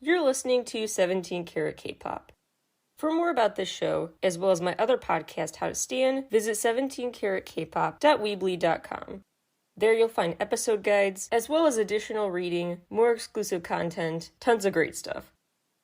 You're listening to 17 Carat K-Pop. For more about this show, as well as my other podcast, How to Stan, visit 17caratkpop.weebly.com. There you'll find episode guides, as well as additional reading, more exclusive content, tons of great stuff.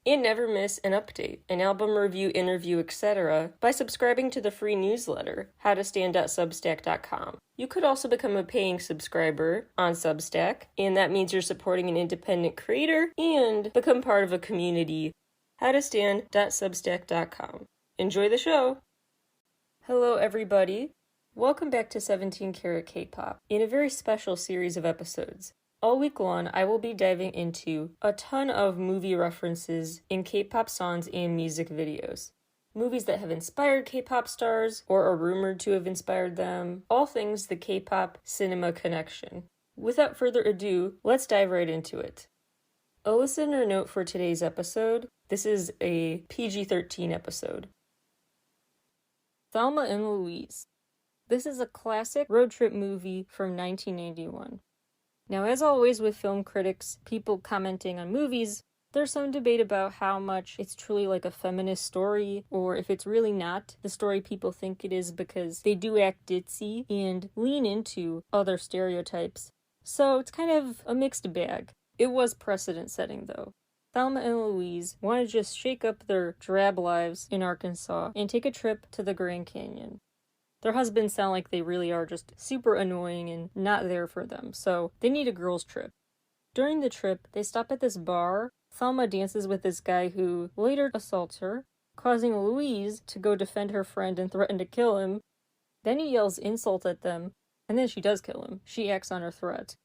And never miss an update, an album review, interview, etc. by subscribing to the free newsletter, howtostan.substack.com. You could also become a paying subscriber on Substack, and that means you're supporting an independent creator and become part of a community, howtostan.substack.com. Enjoy the show! Hello everybody, welcome back to 17 Carat K-Pop in a very special series of episodes. All week long, I will be diving into a ton of movie references in K-pop songs and music videos. Movies that have inspired K-pop stars or are rumored to have inspired them. All things the K-pop cinema connection. Without further ado, let's dive right into it. A listener note for today's episode. This is a PG-13 episode. Thelma and Louise. This is a classic road trip movie from 1991. Now, as always with film critics, people commenting on movies, there's some debate about how much it's truly like a feminist story, or if it's really not the story people think it is because they do act ditzy and lean into other stereotypes. So it's kind of a mixed bag. It was precedent-setting, though. Thelma and Louise want to just shake up their drab lives in Arkansas and take a trip to the Grand Canyon. Their husbands sound like they really are just super annoying and not there for them, so they need a girls' trip. During the trip, they stop at this bar. Thelma dances with this guy who later assaults her, causing Louise to go defend her friend and threaten to kill him. Then he yells insult at them, and then she does kill him. She acts on her threat.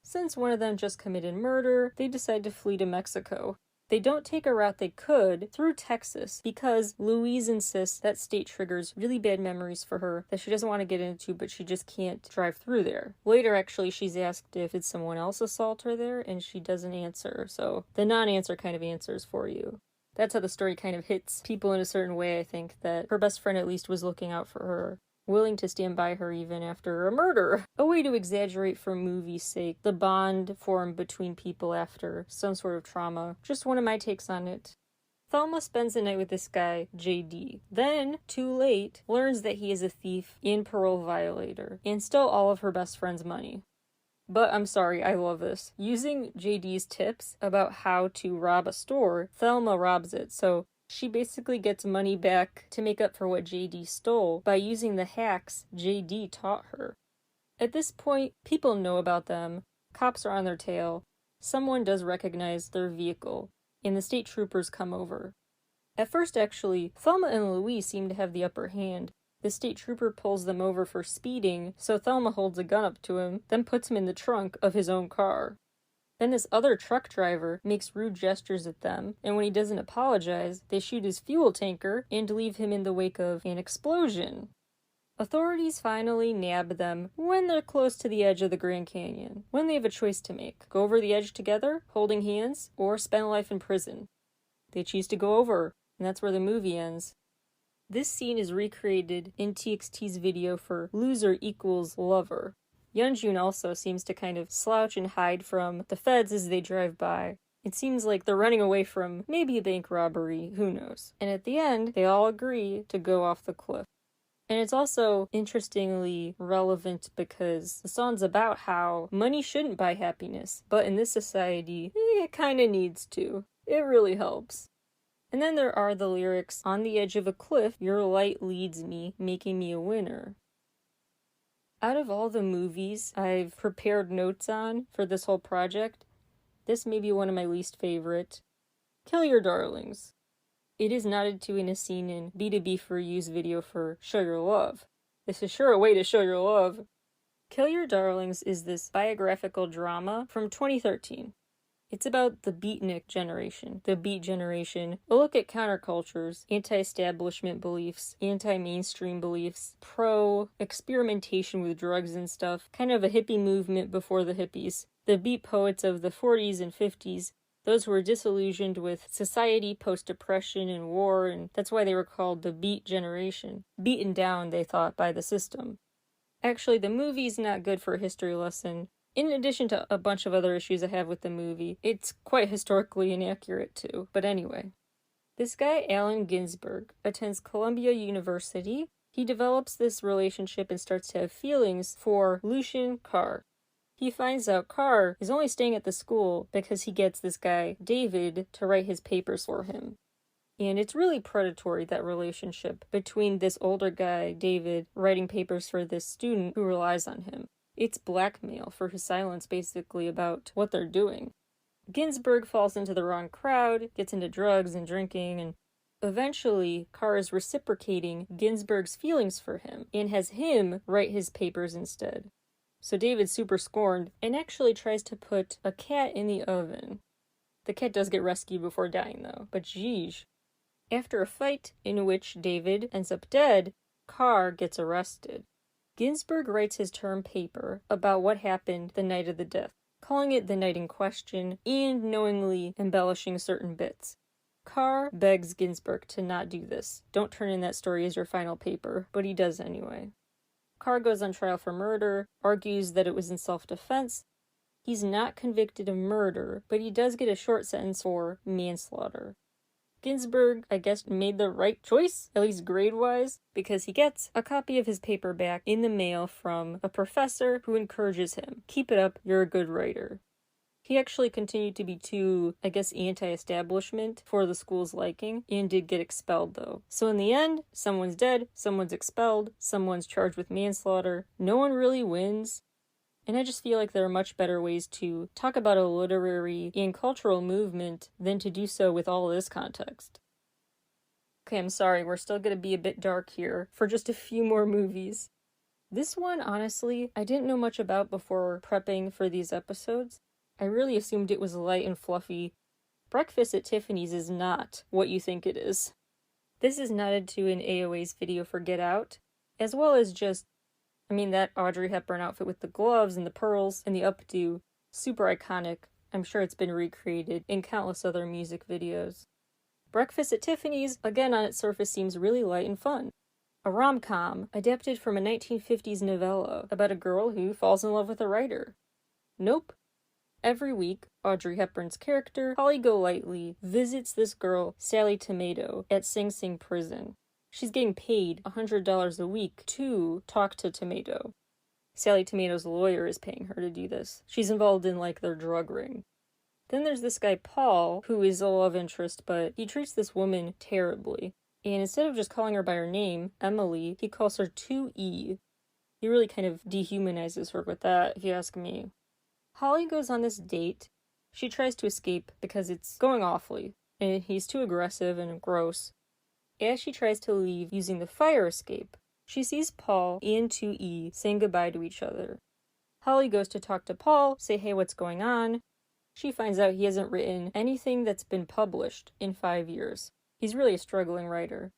Since one of them just committed murder, they decide to flee to Mexico. They don't take a route they could through Texas because Louise insists that state triggers really bad memories for her that she doesn't want to get into, but she just can't drive through there. Later, actually, she's asked if did someone else assault her there, and she doesn't answer, so the non-answer kind of answers for you. That's how the story kind of hits people in a certain way, I think, that her best friend at least was looking out for her, willing to stand by her even after a murder. A way to exaggerate for movie's sake the bond formed between people after some sort of trauma. Just one of my takes on it. Thelma spends the night with this guy, JD. Then, too late, learns that he is a thief and parole violator, and stole all of her best friend's money. But I'm sorry, I love this. Using JD's tips about how to rob a store, Thelma robs it, so she basically gets money back to make up for what JD stole by using the hacks JD taught her. At this point, people know about them, cops are on their tail, someone does recognize their vehicle, and the state troopers come over. At first, actually, Thelma and Louise seem to have the upper hand. The state trooper pulls them over for speeding, so Thelma holds a gun up to him, then puts him in the trunk of his own car. Then this other truck driver makes rude gestures at them, and when he doesn't apologize, they shoot his fuel tanker and leave him in the wake of an explosion. Authorities finally nab them when they're close to the edge of the Grand Canyon, when they have a choice to make. Go over the edge together, holding hands, or spend life in prison. They choose to go over, and that's where the movie ends. This scene is recreated in TXT's video for Loser Equals Lover. Yeonjun also seems to kind of slouch and hide from the feds as they drive by. It seems like they're running away from maybe a bank robbery, who knows. And at the end, they all agree to go off the cliff. And it's also interestingly relevant because the song's about how money shouldn't buy happiness, but in this society, it kind of needs to. It really helps. And then there are the lyrics, "On the edge of a cliff, your light leads me, making me a winner." Out of all the movies I've prepared notes on for this whole project, this may be one of my least favorite. Kill Your Darlings. It is nodded to in a scene in BTOB for You's video for Show Your Love. This is sure a way to show your love. Kill Your Darlings is this biographical drama from 2013. It's about the beatnik generation, the beat generation, a look at countercultures, anti-establishment beliefs, anti-mainstream beliefs, pro-experimentation with drugs and stuff, kind of a hippie movement before the hippies. The beat poets of the 40s and 50s, those who were disillusioned with society post-depression and war, and that's why they were called the beat generation. Beaten down, they thought, by the system. Actually, the movie's not good for a history lesson. In addition to a bunch of other issues I have with the movie, it's quite historically inaccurate too. But anyway. This guy, Allen Ginsberg, attends Columbia University. He develops this relationship and starts to have feelings for Lucien Carr. He finds out Carr is only staying at the school because he gets this guy, David, to write his papers for him. And it's really predatory, that relationship between this older guy, David, writing papers for this student who relies on him. It's blackmail for his silence, basically, about what they're doing. Ginsberg falls into the wrong crowd, gets into drugs and drinking, and eventually Carr is reciprocating Ginsberg's feelings for him and has him write his papers instead. So David's super scorned and actually tries to put a cat in the oven. The cat does get rescued before dying though, but geez. After a fight in which David ends up dead, Carr gets arrested. Ginsberg writes his term paper about what happened the night of the death, calling it the night in question, and knowingly embellishing certain bits. Carr begs Ginsberg to not do this. Don't turn in that story as your final paper, but he does anyway. Carr goes on trial for murder, argues that it was in self-defense. He's not convicted of murder, but he does get a short sentence for manslaughter. Ginsberg, I guess, made the right choice, at least grade-wise, because he gets a copy of his paper back in the mail from a professor who encourages him. Keep it up, you're a good writer. He actually continued to be too, I guess, anti-establishment for the school's liking, and did get expelled though. So in the end, someone's dead, someone's expelled, someone's charged with manslaughter. No one really wins. And I just feel like there are much better ways to talk about a literary and cultural movement than to do so with all this context. Okay, I'm sorry, we're still going to be a bit dark here for just a few more movies. This one, honestly, I didn't know much about before prepping for these episodes. I really assumed it was light and fluffy. Breakfast at Tiffany's is not what you think it is. This is nodded to in AOA's video for Get Out, as well as just that Audrey Hepburn outfit with the gloves and the pearls and the updo, super iconic. I'm sure it's been recreated in countless other music videos. Breakfast at Tiffany's, again on its surface, seems really light and fun. A rom-com, adapted from a 1950s novella about a girl who falls in love with a writer. Nope. Every week, Audrey Hepburn's character, Holly Golightly, visits this girl, Sally Tomato, at Sing Sing Prison. She's getting paid $100 a week to talk to Tomato. Sally Tomato's lawyer is paying her to do this. She's involved in, their drug ring. Then there's this guy, Paul, who is a love interest, but he treats this woman terribly. And instead of just calling her by her name, Emily, he calls her 2E. He really kind of dehumanizes her with that, if you ask me. Holly goes on this date. She tries to escape because it's going awfully, and he's too aggressive and gross. As she tries to leave using the fire escape, she sees Paul and 2E saying goodbye to each other. Holly goes to talk to Paul, say hey, what's going on? She finds out he hasn't written anything that's been published in 5 years. He's really a struggling writer.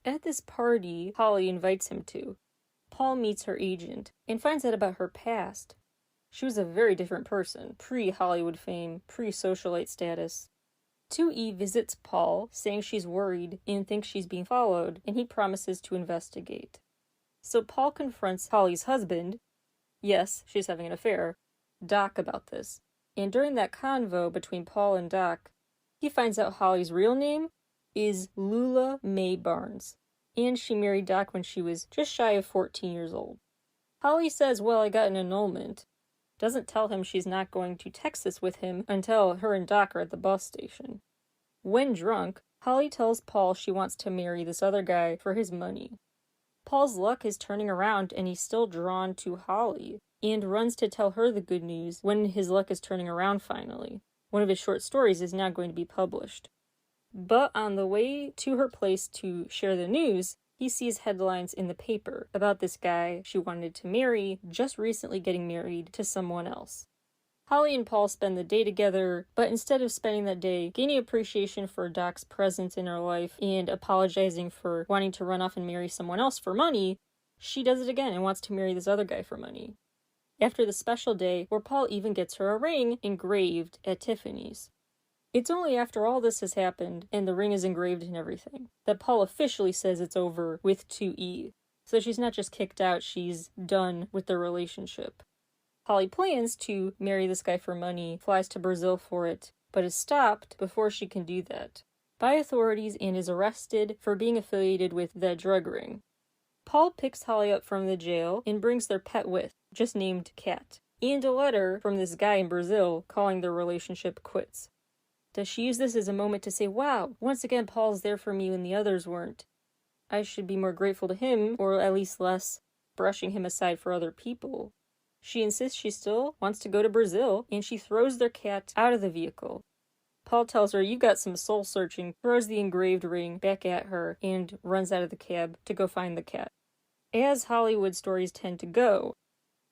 At this party Holly invites him to, Paul meets her agent and finds out about her past. She was a very different person, pre-Hollywood fame, pre-socialite status. 2E visits Paul, saying she's worried and thinks she's being followed, and he promises to investigate. So Paul confronts Holly's husband, yes, she's having an affair, Doc, about this. And during that convo between Paul and Doc, he finds out Holly's real name is Lula Mae Barnes, and she married Doc when she was just shy of 14 years old. Holly says, well, I got an annulment. Doesn't tell him she's not going to Texas with him until her and Doc are at the bus station. When drunk, Holly tells Paul she wants to marry this other guy for his money. Paul's luck is turning around and he's still drawn to Holly, and runs to tell her the good news when his luck is turning around finally. One of his short stories is now going to be published. But on the way to her place to share the news, he sees headlines in the paper about this guy she wanted to marry just recently getting married to someone else. Holly and Paul spend the day together, but instead of spending that day gaining appreciation for Doc's presence in her life and apologizing for wanting to run off and marry someone else for money, she does it again and wants to marry this other guy for money. After the special day where Paul even gets her a ring engraved at Tiffany's. It's only after all this has happened, and the ring is engraved and everything, that Paul officially says it's over with 2E. So she's not just kicked out, she's done with the relationship. Holly plans to marry this guy for money, flies to Brazil for it, but is stopped before she can do that by authorities and is arrested for being affiliated with that drug ring. Paul picks Holly up from the jail and brings their pet with, just named Cat, and a letter from this guy in Brazil calling their relationship quits. Does she use this as a moment to say, wow, once again Paul's there for me when the others weren't. I should be more grateful to him, or at least less brushing him aside for other people. She insists she still wants to go to Brazil, and she throws their cat out of the vehicle. Paul tells her, "You got some soul searching," throws the engraved ring back at her, and runs out of the cab to go find the cat. As Hollywood stories tend to go,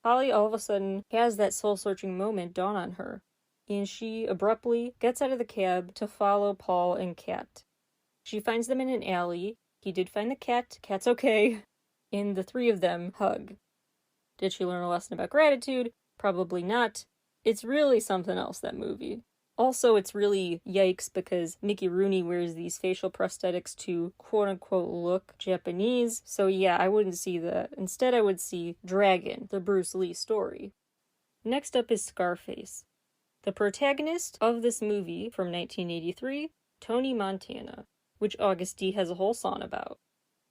Holly all of a sudden has that soul-searching moment dawn on her, and she abruptly gets out of the cab to follow Paul and Cat. She finds them in an alley. He did find the cat. Cat's okay. And the three of them hug. Did she learn a lesson about gratitude? Probably not. It's really something else, that movie. Also, it's really yikes because Mickey Rooney wears these facial prosthetics to quote-unquote look Japanese, so yeah, I wouldn't see that. Instead, I would see Dragon, the Bruce Lee story. Next up is Scarface. The protagonist of this movie from 1983, Tony Montana, which Agust D has a whole song about.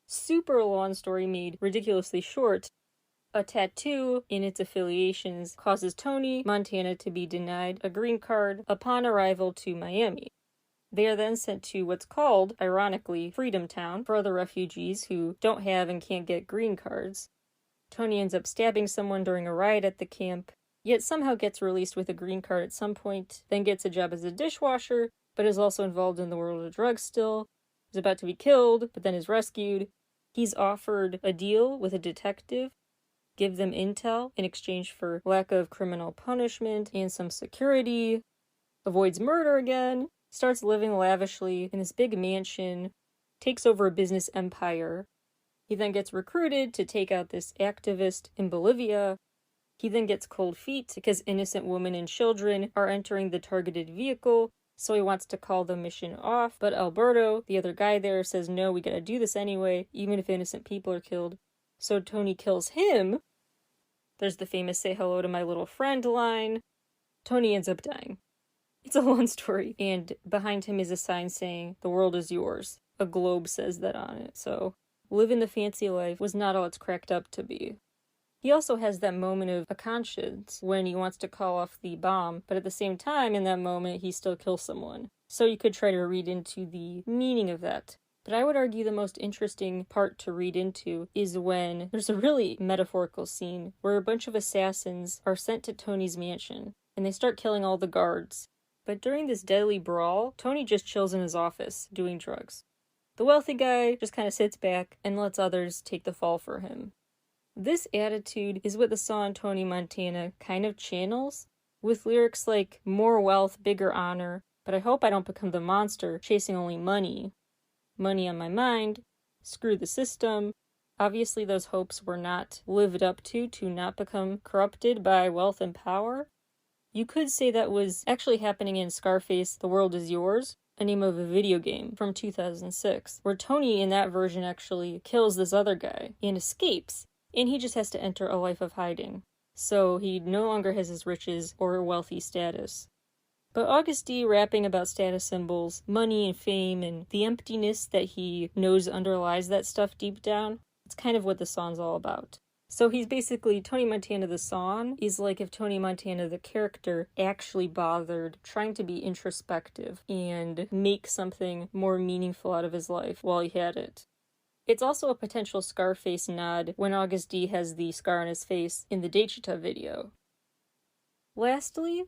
Super long story made ridiculously short. A tattoo in its affiliations causes Tony Montana to be denied a green card upon arrival to Miami. They are then sent to what's called, ironically, Freedom Town for other refugees who don't have and can't get green cards. Tony ends up stabbing someone during a riot at the camp, yet somehow gets released with a green card at some point, then gets a job as a dishwasher, but is also involved in the world of drugs still. Is about to be killed, but then is rescued. He's offered a deal with a detective, give them intel in exchange for lack of criminal punishment and some security, avoids murder again, starts living lavishly in this big mansion, takes over a business empire. He then gets recruited to take out this activist in Bolivia. He then gets cold feet because innocent women and children are entering the targeted vehicle, so he wants to call the mission off, but Alberto, the other guy there, says no, we gotta do this anyway, even if innocent people are killed. So Tony kills him. There's the famous "say hello to my little friend" line. Tony ends up dying. It's a long story, and behind him is a sign saying, "The world is yours." A globe says that on it, so living the fancy life was not all it's cracked up to be. He also has that moment of a conscience when he wants to call off the bomb, but at the same time, in that moment, he still kills someone. So you could try to read into the meaning of that. But I would argue the most interesting part to read into is when there's a really metaphorical scene where a bunch of assassins are sent to Tony's mansion, and they start killing all the guards. But during this deadly brawl, Tony just chills in his office, doing drugs. The wealthy guy just kind of sits back and lets others take the fall for him. This attitude is what the song Tony Montana kind of channels, with lyrics like, "More wealth, bigger honor, but I hope I don't become the monster chasing only money. Money on my mind, screw the system." Obviously those hopes were not lived up to not become corrupted by wealth and power. You could say that was actually happening in Scarface, The World Is Yours, a name of a video game from 2006, where Tony in that version actually kills this other guy and escapes, and he just has to enter a life of hiding. So he no longer has his riches or wealthy status. But Agust D rapping about status symbols, money and fame, and the emptiness that he knows underlies that stuff deep down, it's kind of what the song's all about. So he's basically, Tony Montana the song is like if Tony Montana the character actually bothered trying to be introspective and make something more meaningful out of his life while he had it. It's also a potential Scarface nod when Agust D has the scar on his face in the Dechita video. Lastly,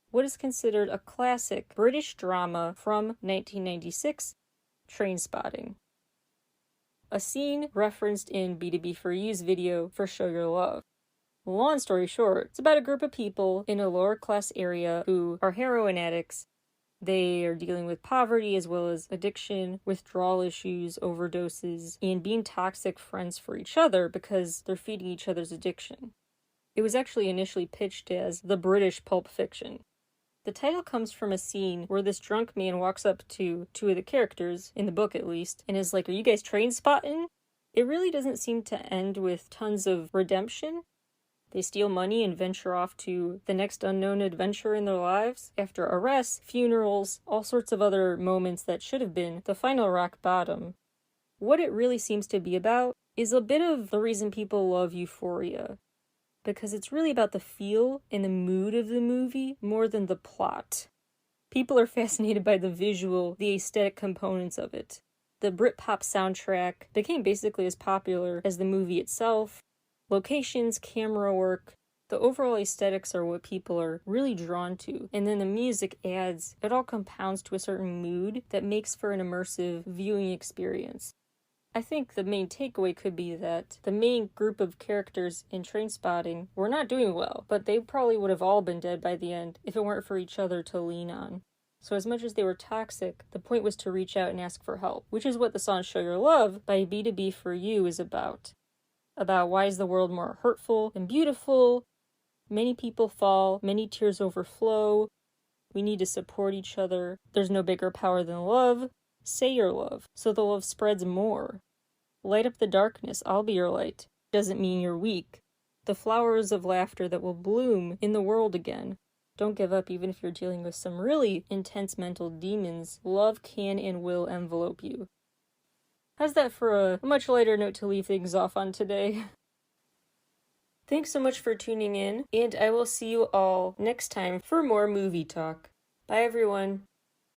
what is considered a classic British drama from 1996, Trainspotting. A scene referenced in BTOB4U's video for Show Your Love. Long story short, it's about a group of people in a lower class area who are heroin addicts. They are dealing with poverty as well as addiction, withdrawal issues, overdoses, and being toxic friends for each other because they're feeding each other's addiction. It was actually initially pitched as the British Pulp Fiction. The title comes from a scene where this drunk man walks up to two of the characters, in the book at least, and is like, "Are you guys train spotting?" It really doesn't seem to end with tons of redemption. They steal money and venture off to the next unknown adventure in their lives after arrests, funerals, all sorts of other moments that should have been the final rock bottom. What it really seems to be about is a bit of the reason people love Euphoria, because it's really about the feel and the mood of the movie more than the plot. People are fascinated by the visual, the aesthetic components of it. The Britpop soundtrack became basically as popular as the movie itself. Locations, camera work, the overall aesthetics are what people are really drawn to, and then the music adds, it all compounds to a certain mood that makes for an immersive viewing experience. I think the main takeaway could be that the main group of characters in Trainspotting were not doing well, but they probably would have all been dead by the end if it weren't for each other to lean on. So as much as they were toxic, the point was to reach out and ask for help, which is what the song Show Your Love by BTOB for You is about. About why is the world more hurtful than beautiful? Many people fall, many tears overflow. We need to support each other. There's no bigger power than love. Say your love, so the love spreads more. Light up the darkness, I'll be your light. Doesn't mean you're weak. The flowers of laughter that will bloom in the world again. Don't give up even if you're dealing with some really intense mental demons. Love can and will envelope you. How's that for a much lighter note to leave things off on today? Thanks so much for tuning in, and I will see you all next time for more movie talk. Bye everyone.